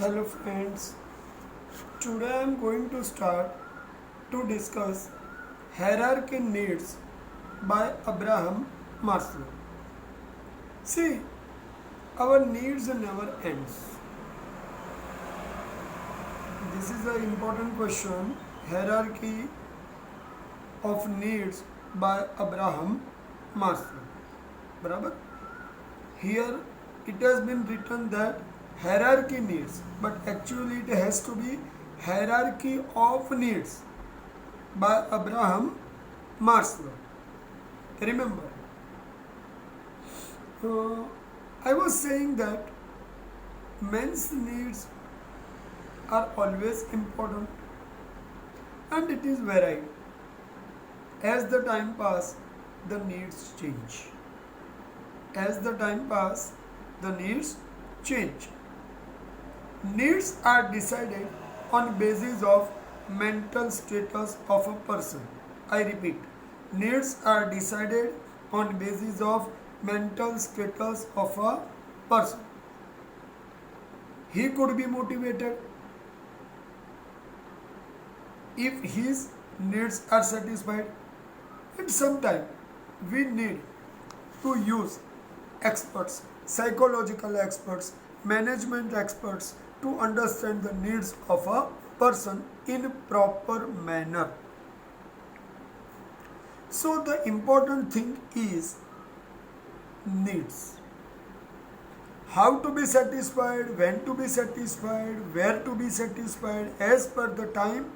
Hello friends, today I am going to start to discuss hierarchy needs by Abraham Maslow. See, our needs never ends. This is an important question. Hierarchy of needs by Abraham Maslow. बराबर? Here it has been written that hierarchy needs, but actually it has to be hierarchy of needs by Abraham Maslow. Remember, I was saying that men's needs are always important and it is varied. As the time passes, the needs change. As the time passes, the needs change. Needs are decided on basis of mental status of a person. I repeat, needs are decided on basis of mental status of a person. He could be motivated if his needs are satisfied, and sometimes we need to use experts, psychological experts, management experts to understand the needs of a person in proper manner. So the important thing is needs. How to be satisfied, when to be satisfied, where to be satisfied, as per the time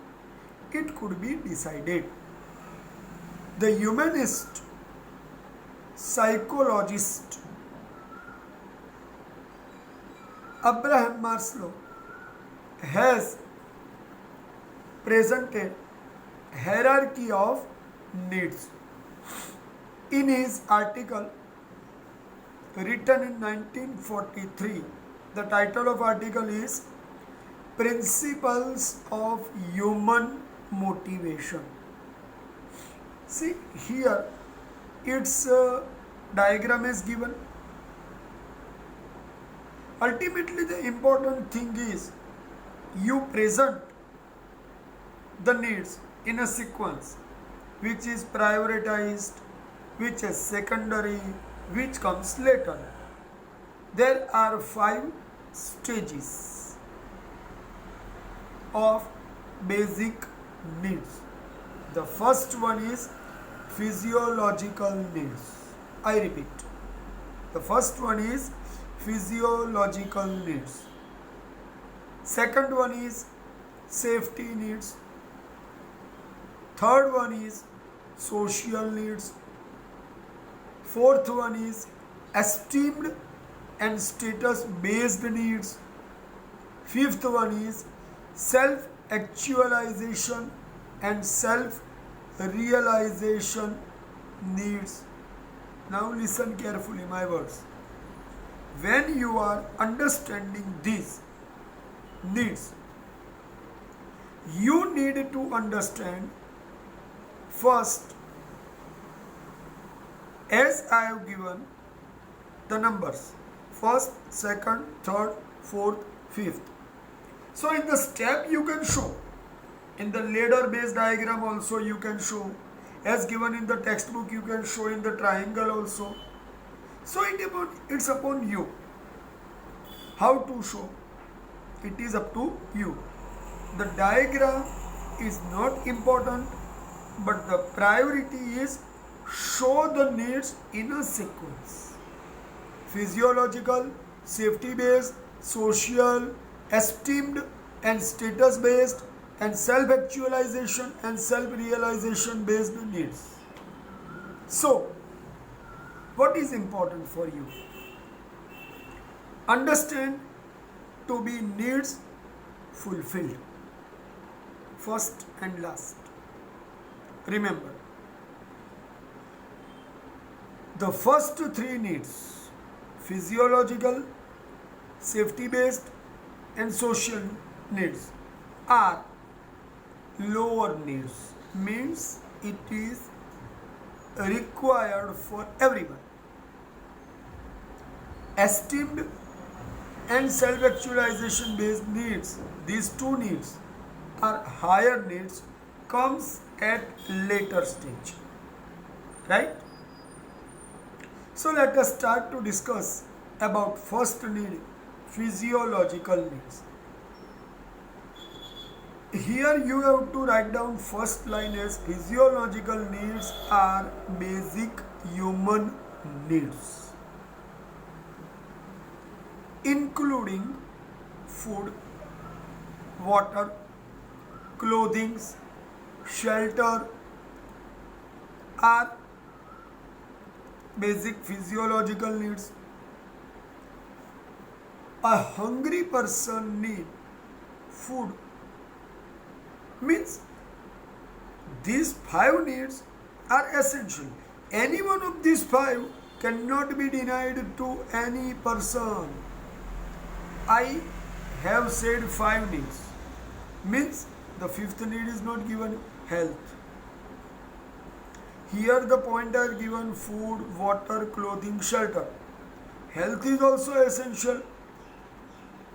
it could be decided. The humanist, psychologist Abraham Maslow has presented hierarchy of needs in his article written in 1943. The title of article is Principles of Human Motivation. See here, its diagram is given. Ultimately, the important thing is you present the needs in a sequence which is prioritized, which is secondary, which comes later. There are 5 stages of basic needs. The first one is physiological needs. I repeat, the first one is physiological needs. Second one is safety needs. Third one is social needs. Fourth one is esteemed and status based needs. Fifth one is self actualization and self realization needs. Now listen carefully my words. When you are understanding these needs, you need to understand first, as I have given the numbers, first, second, third, fourth, fifth. So in the step you can show, in the ladder based diagram also you can show, as given in the textbook you can show in the triangle also. So it's upon you how to show. It is up to you. The diagram is not important, but the priority is show the needs in a sequence. Physiological, safety based, social, esteemed and status based, and self actualization and self realization based needs. So what is important for you? Understand to be needs fulfilled. First and last. Remember, the first 3 needs, physiological, safety based and social needs, are lower needs. Means it is required for everyone. Esteemed and self-actualization based needs. These two needs are higher needs comes at later stage, right? So let us start to discuss about first need, physiological needs. Here you have to write down first line as physiological needs are basic human needs, including food, water, clothing, shelter are basic physiological needs. A hungry person need food, means these five needs are essential. Any one of these five cannot be denied to any person. I have said five needs, means the fifth need is not given, health. Here the point are given food, water, clothing, shelter. Health is also essential,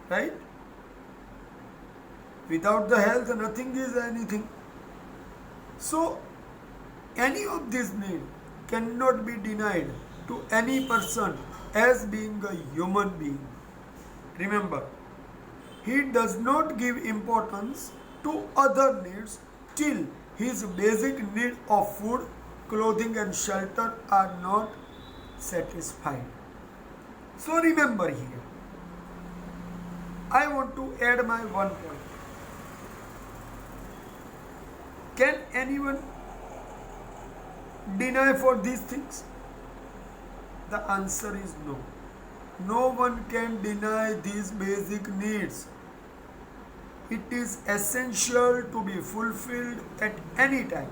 right? Without the health, nothing is anything. So, any of these needs cannot be denied to any person as being a human being. Remember, he does not give importance to other needs till his basic need of food, clothing and shelter are not satisfied. So remember here, I want to add my one point. Can anyone deny for these things? The answer is no. No one can deny these basic needs. It is essential to be fulfilled at any time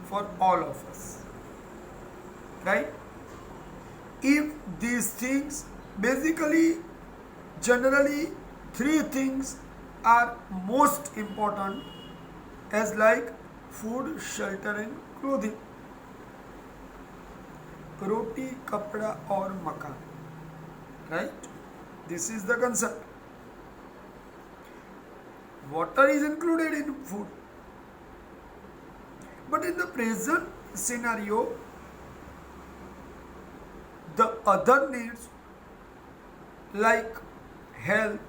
for all of us. Right? If these things, basically, generally, three things are most important as like food, shelter and clothing. Roti, kapda or makan. Right? This is the concept. Water is included in food. But in the present scenario, the other needs like health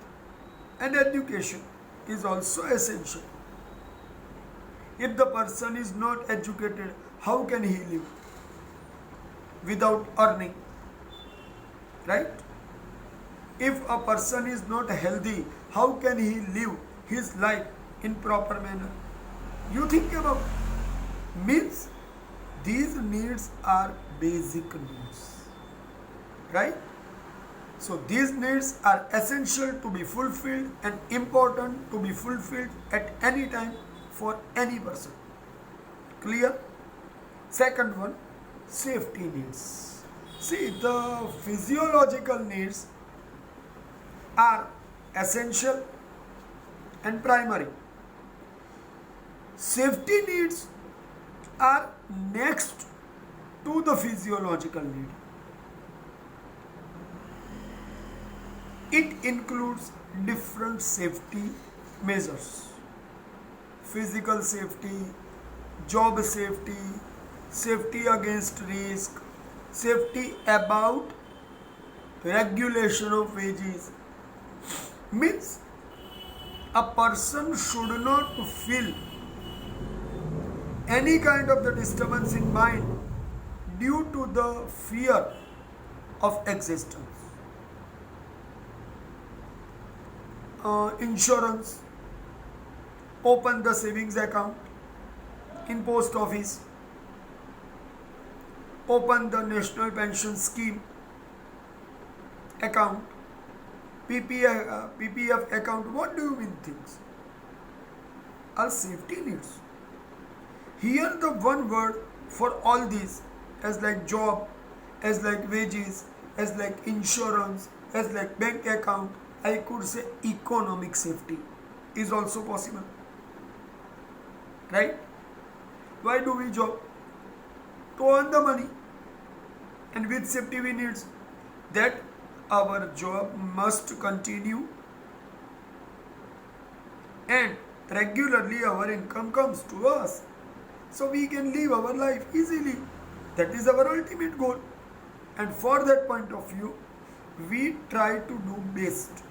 and education is also essential. If the person is not educated, how can he live without earning? Right? If a person is not healthy, how can he live his life in proper manner? You think about it. Means these needs are basic needs. Right? So these needs are essential to be fulfilled and important to be fulfilled at any time for any person. Clear? Second one, safety needs. See, the physiological needs are essential and primary. Safety needs are next to the physiological need. It includes different safety measures: physical safety, job safety, safety against risk, safety about regulation of wages. Means a person should not feel any kind of the disturbance in mind due to the fear of existence. Insurance, open the savings account in post office, open the national pension scheme account, PPF account. What do you mean things? Are safety needs. Here the one word for all these, as like job, as like wages, as like insurance, as like bank account, I could say economic safety is also possible. Right? Why do we job? To earn the money. And with safety we need that our job must continue and regularly our income comes to us, so we can live our life easily. That is our ultimate goal, and for that point of view we try to do best.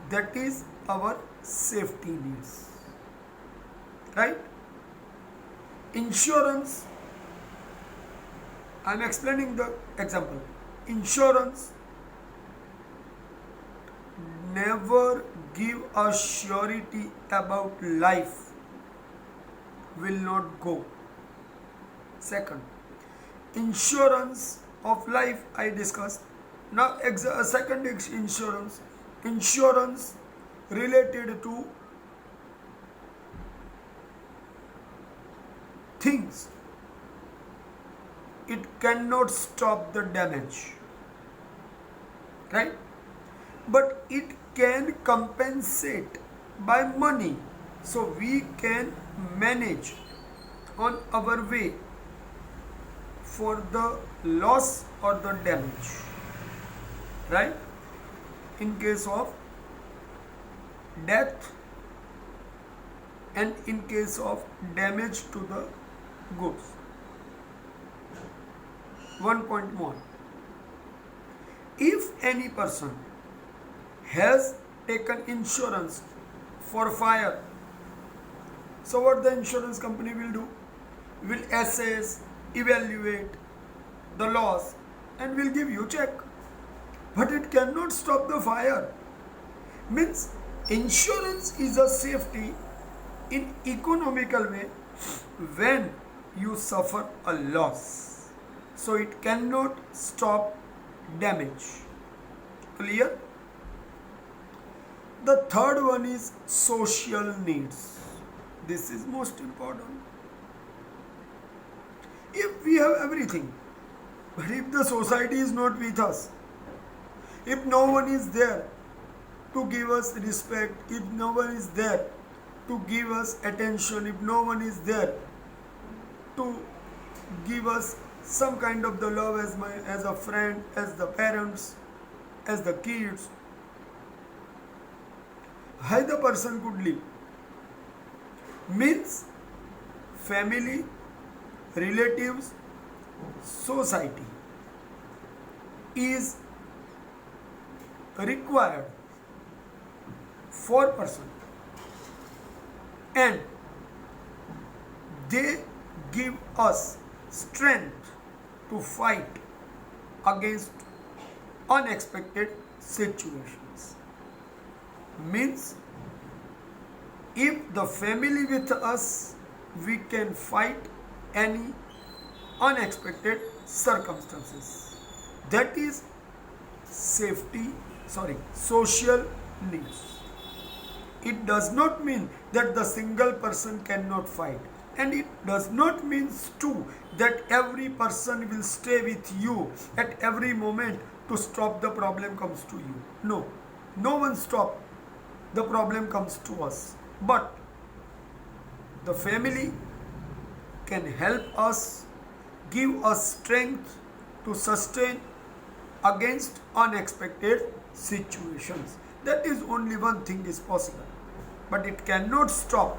That is our safety needs, right? Insurance, I am explaining the example. Insurance never give a surety about life will not go. Second, insurance of life I discussed. Now second insurance related to things. It cannot stop the damage, right? But it can compensate by money, so we can manage on our way for the loss or the damage, right? In case of death and in case of damage to the goods. One point more. If any person has taken insurance for fire, so what the insurance company will do? Will assess, evaluate the loss and will give you check. But it cannot stop the fire. Means insurance is a safety in economical way when you suffer a loss. So it cannot stop damage. Clear? The third one is social needs. This is most important. If we have everything, but if the society is not with us, if no one is there to give us respect, if no one is there to give us attention, if no one is there to give us some kind of the love as a friend, as the parents, as the kids, how the person could live? Means family, relatives, society is required for person, and they give us strength to fight against unexpected situations. Means if the family with us, we can fight any unexpected circumstances. That is social needs. It does not mean that the single person cannot fight, and it does not mean too that every person will stay with you at every moment to stop the problem comes to you. No, no one stop the problem comes to us, but the family can help us, give us strength to sustain against unexpected situations. That is only one thing is possible, but it cannot stop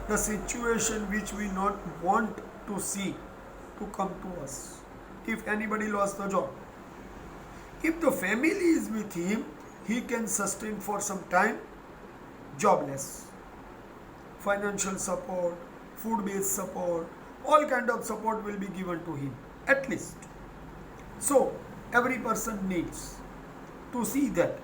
the situation which we not want to see to come to us. If anybody lost the job, if the family is with him, he can sustain for some time jobless. Financial support, food-based support, all kind of support will be given to him at least. So every person needs to see that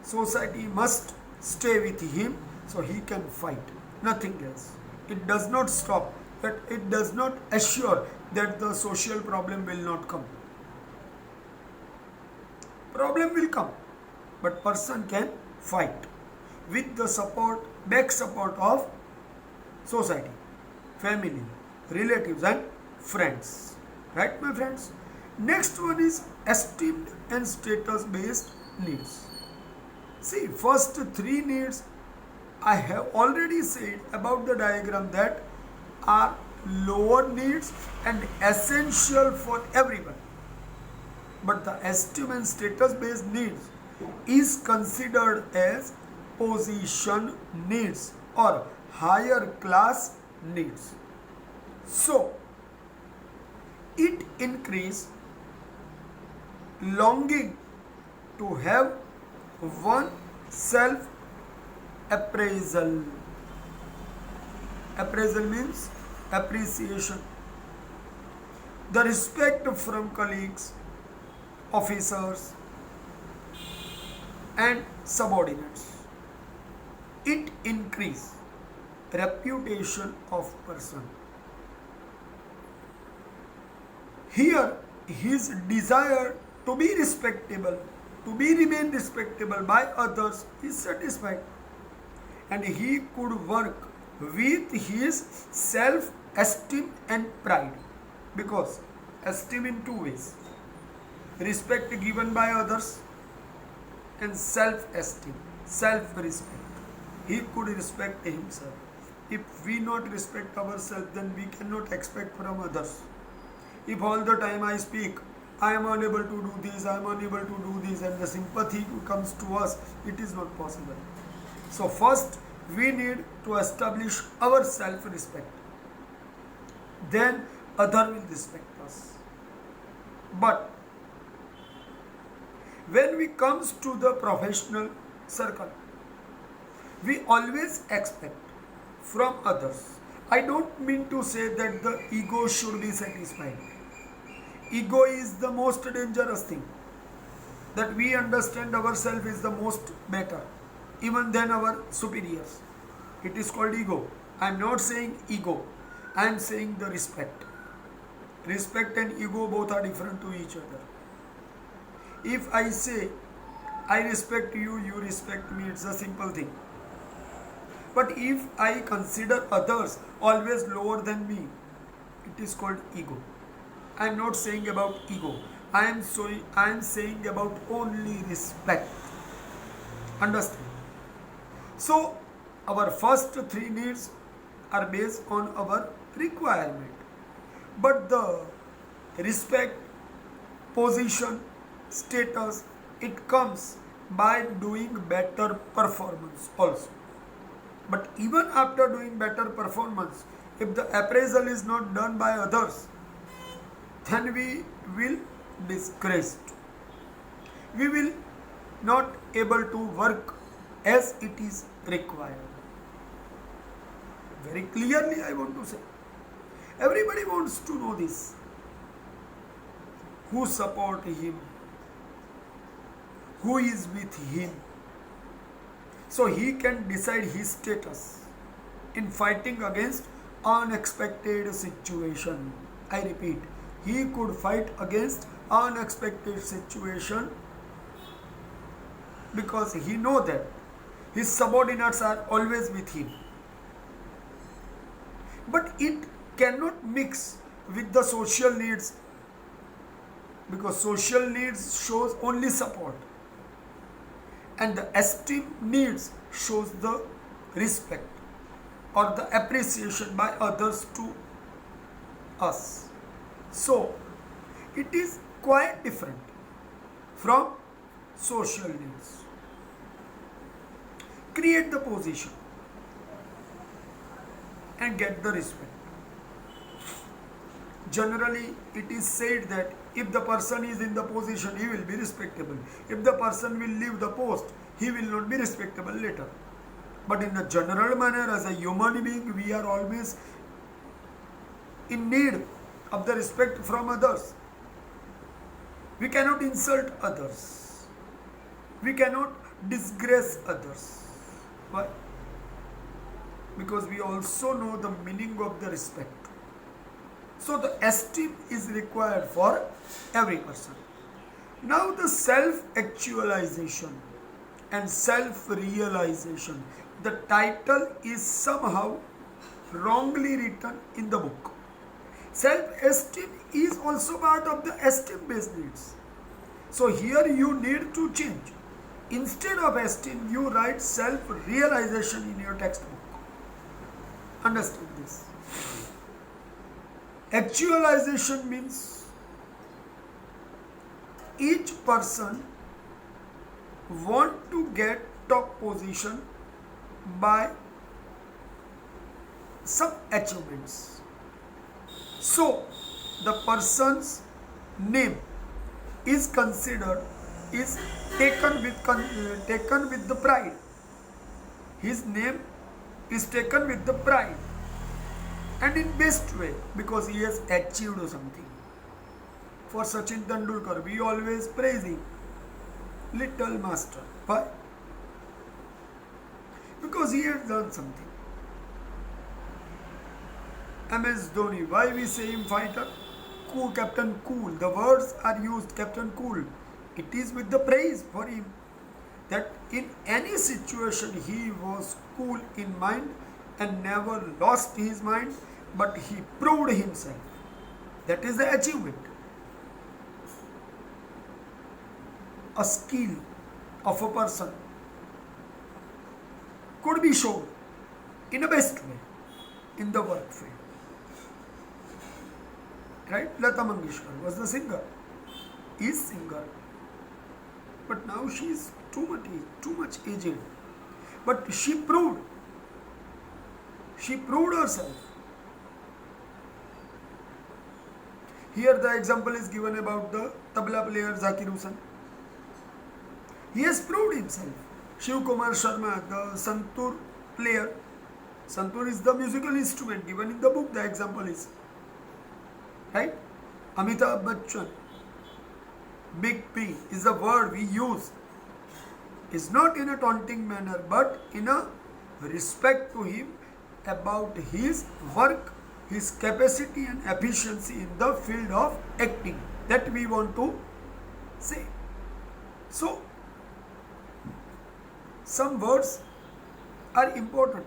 society must stay with him so he can fight, nothing else. It does not stop, but it does not assure that the social problem will not come. Problem will come, but person can fight with the support, back support of society, family, relatives and friends. Right, my friends? Next one is esteem and status based needs. See, first three needs I have already said about the diagram that are lower needs and essential for everyone. but the esteem and status based needs is considered as position needs or higher class needs. So it increase longing to have one self appraisal. Appraisal means appreciation. The respect from colleagues, officers, and subordinates. It increase reputation of person. Here, his desire to be respectable, to be remain respectable by others is satisfied, and he could work with his self-esteem and pride, because esteem in two ways: respect given by others and self-esteem, self-respect. He could respect himself. If we not respect ourselves, then we cannot expect from others. If all the time I speak, I am unable to do this, I am unable to do this, and the sympathy comes to us, it is not possible. So first, we need to establish our self-respect. Then other will respect us. But when we comes to the professional circle, we always expect from others. I don't mean to say that the ego should be satisfied. Ego is the most dangerous thing. That we understand ourselves is the most better, even than our superiors. It is called ego. I am not saying ego. I am saying the respect. Respect and ego both are different to each other. If I say, I respect you, you respect me, it's a simple thing. But if I consider others always lower than me, it is called ego. I am not saying about ego. I am saying about only respect. Understand? So, our first three needs are based on our requirement. But the respect, position, status, it comes by doing better performance also. But even after doing better performance, if the appraisal is not done by others, then we will disgraced. We will not able to work as it is required. Very clearly I want to say. Everybody wants to know this. Who support him? Who is with him? So he can decide his status in fighting against unexpected situation. I repeat, he could fight against unexpected situation because he know that his subordinates are always with him. But it cannot mix with the social needs, because social needs shows only support and the esteem needs shows the respect or the appreciation by others to us. So it is quite different from social needs. Create the position and get the respect. Generally, it is said that if the person is in the position, he will be respectable. If the person will leave the post, he will not be respectable later. But in a general manner, as a human being, we are always in need of the respect from others. We cannot insult others. We cannot disgrace others. Why? Because we also know the meaning of the respect. So the esteem is required for every person. Now the self-actualization and self-realization. The title is somehow wrongly written in the book. Self-esteem is also part of the esteem-based needs. So here you need to change. Instead of esteem, you write self-realization in your textbook. Understand this. Actualization means each person want to get top position by some achievements. So the person's name is considered, is taken with the pride. His name is taken with the pride and in best way, because he has achieved something. For Sachin Tendulkar, we always praise him, little master. Why? Because he has done something. MS Dhoni, why we say him fighter? Cool, Captain Cool. The words are used, Captain Cool. It is with the praise for him, that in any situation he was cool in mind and never lost his mind, but he proved himself. That is the achievement. A skill of a person could be shown in a best way in the work field. Right? Lata Mangeshkar was the singer, is singer, but now she is too much aged. But she proved herself. Here the example is given about the tabla player Zakir Hussain. He has proved himself. Shiv Kumar Sharma, the santur player. Santur is the musical instrument given in the book. The example is, right? Amitabh Bachchan, Big P is the word we use. Is not in a taunting manner, but in a respect to him about his work, his capacity and efficiency in the field of acting. That we want to say. So, some words are important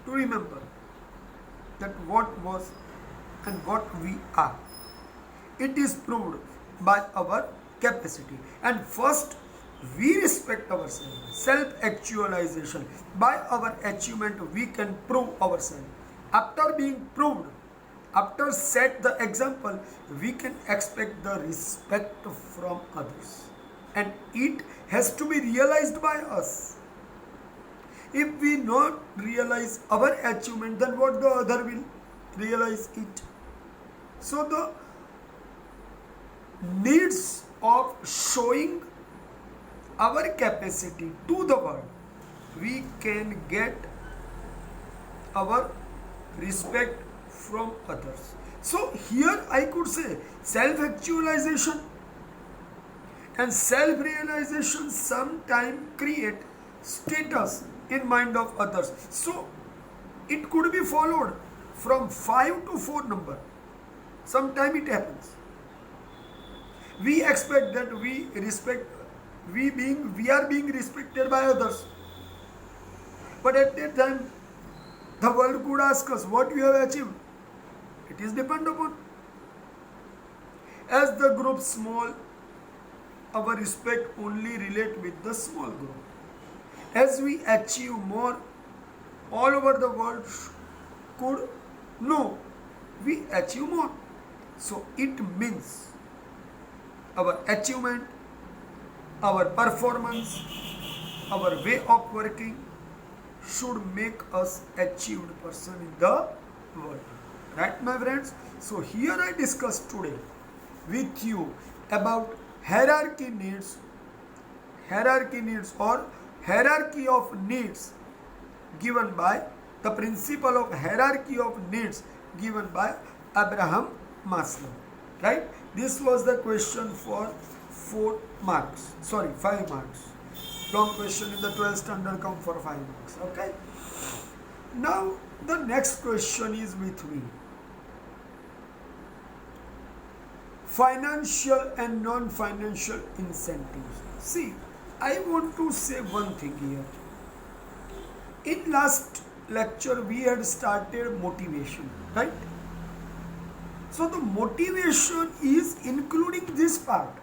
to remember, that what was and what we are. It is proved by our capacity. And first, we respect ourselves. Self-actualization. By our achievement, we can prove ourselves. After being proved, after set the example, we can expect the respect from others. And it has to be realized by us. If we not realize our achievement, then what the other will realize it. So the needs of showing our capacity to the world, we can get our respect from others. So here I could say self-actualization and self-realization sometimes create status in mind of others. So it could be followed from 5 to 4 number. Sometimes it happens. We expect that we are being respected by others. But at that time, the world could ask us what we have achieved. It is depend upon. As the group small, our respect only relate with the small group. As we achieve more, all over the world could know we achieve more. So it means our achievement, our performance, our way of working should make us achieved person in the world. Right, my friends? So here I discussed today with you about hierarchy needs or hierarchy of needs given by the principle of hierarchy of needs given by Abraham Maslow. Right? This was the question for 5 marks. Long question in the 12th standard come for 5 marks. Okay? Now the next question is with me. Financial and non-financial incentives. See, I want to say one thing here. In last lecture we had started motivation, right? So the motivation is including this part.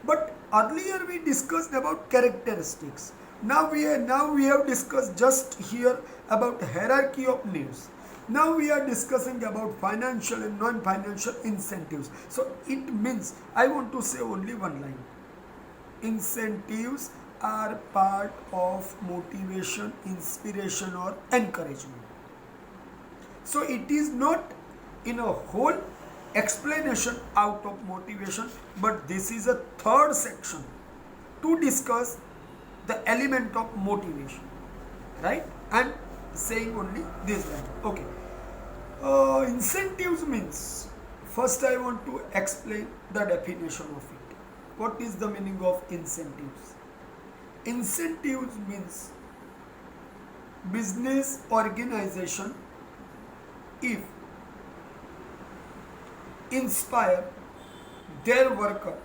But earlier we discussed about characteristics. Now we have discussed just here about hierarchy of needs. Now we are discussing about financial and non-financial incentives. So it means, I want to say only one line. Incentives are part of motivation, inspiration or encouragement. So it is not in a whole explanation out of motivation, but this is a third section to discuss the element of motivation, right? I'm saying only this line. Okay. Incentives means, first I want to explain the definition of it. What is the meaning of incentives? Incentives means business organization if inspire their worker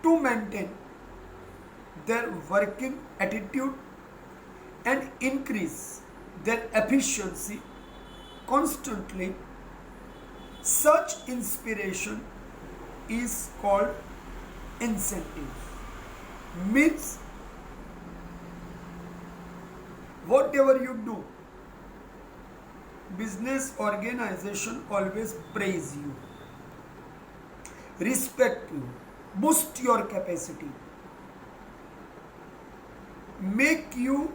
to maintain their working attitude and increase their efficiency constantly, such inspiration is called incentive. Means whatever you do, business organization always praise you, respect you, boost your capacity, make you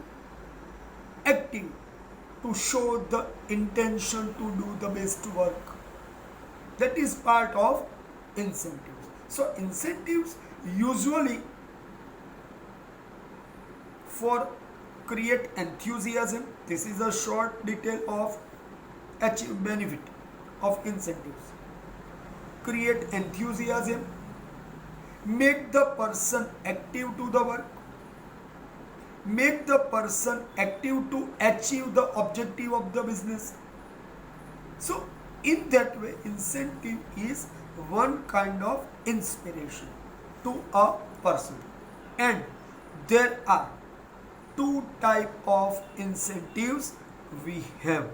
active to show the intention to do the best work. That is part of incentives. So incentives usually for create enthusiasm. This is a short detail of achieve benefit of incentives. Create enthusiasm, make the person active to the work, make the person active to achieve the objective of the business. So in that way, incentive is one kind of inspiration to a person. And there are two types of incentives we have.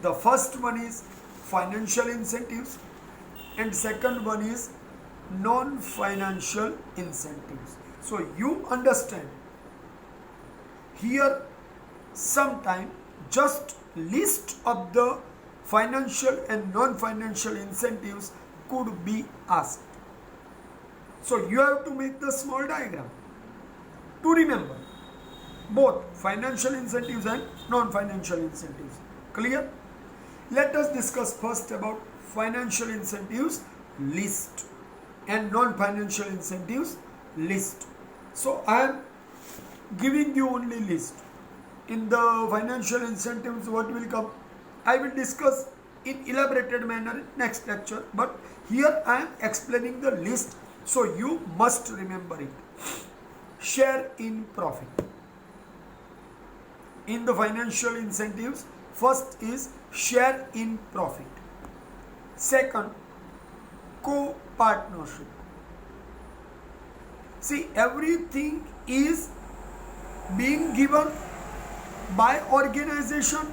The first one is financial incentives and second one is non-financial incentives. So you understand here, sometime just list of the financial and non-financial incentives could be asked. So you have to make the small diagram to remember both financial incentives and non-financial incentives. Clear? Let us discuss first about financial incentives list and non-financial incentives list. So I am giving you only list. In the financial incentives, what will come, I will discuss in elaborated manner in next lecture, but here I am explaining the list, so you must remember it. Share in profit. In the financial incentives, first is share in profit. Second, co-partnership. See, everything is being given by organization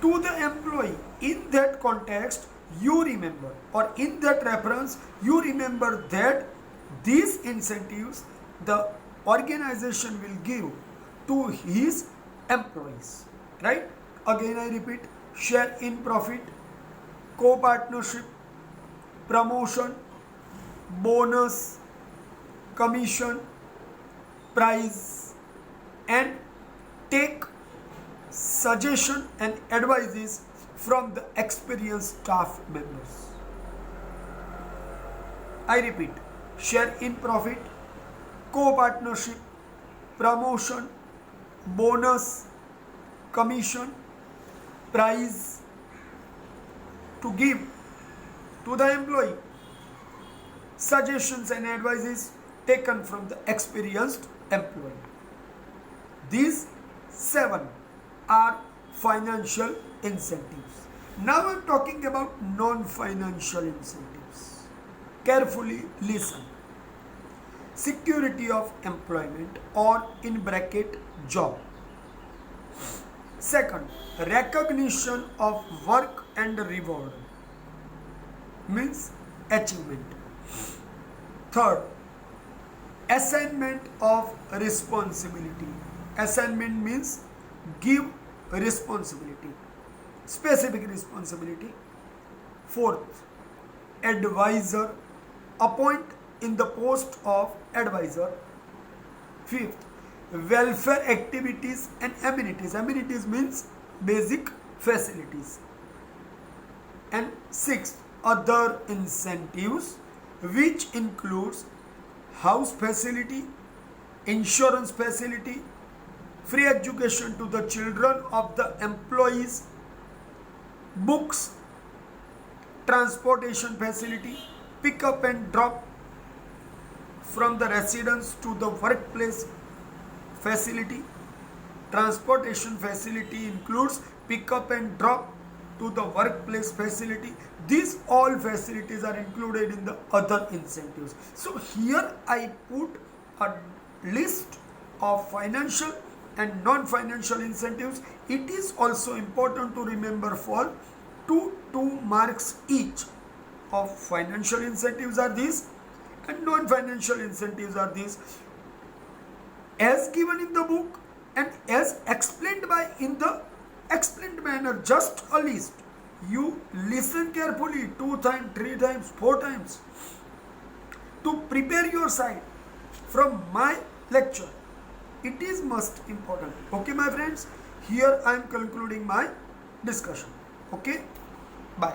to the employee. In that context, you remember, or in that reference, you remember that these incentives the organization will give to his employees. Right? Again I repeat, share in profit, co-partnership, promotion, bonus, commission, prize, and take suggestion and advices from the experienced staff members. I repeat, share in profit, co-partnership, promotion, bonus, commission, prize, to give to the employee, suggestions and advices taken from the experienced employee. These 7 are financial incentives. Now I am talking about non-financial incentives. Carefully listen. Security of employment, or in bracket job. Second, recognition of work and reward, means achievement. Third, assignment of responsibility. Assignment means give responsibility, specific responsibility. Fourth, advisor, appoint in the post of advisor. Fifth, welfare activities and amenities. Amenities means basic facilities. And sixth, other incentives, which includes house facility, insurance facility, free education to the children of the employees, books, transportation facility, pick up and drop from the residence to the workplace facility. Transportation facility includes pick up and drop to the workplace facility. These all facilities are included in the other incentives. So here I put a list of financial and non-financial incentives. It is also important to remember for 2 marks each of financial incentives are these and non-financial incentives are these, as given in the book and as explained by in the explained manner. Just a list. You listen carefully 2 times, 3 times, 4 times to prepare your side from my lecture. It is most important. Okay, my friends, here I am concluding my discussion. Okay, bye.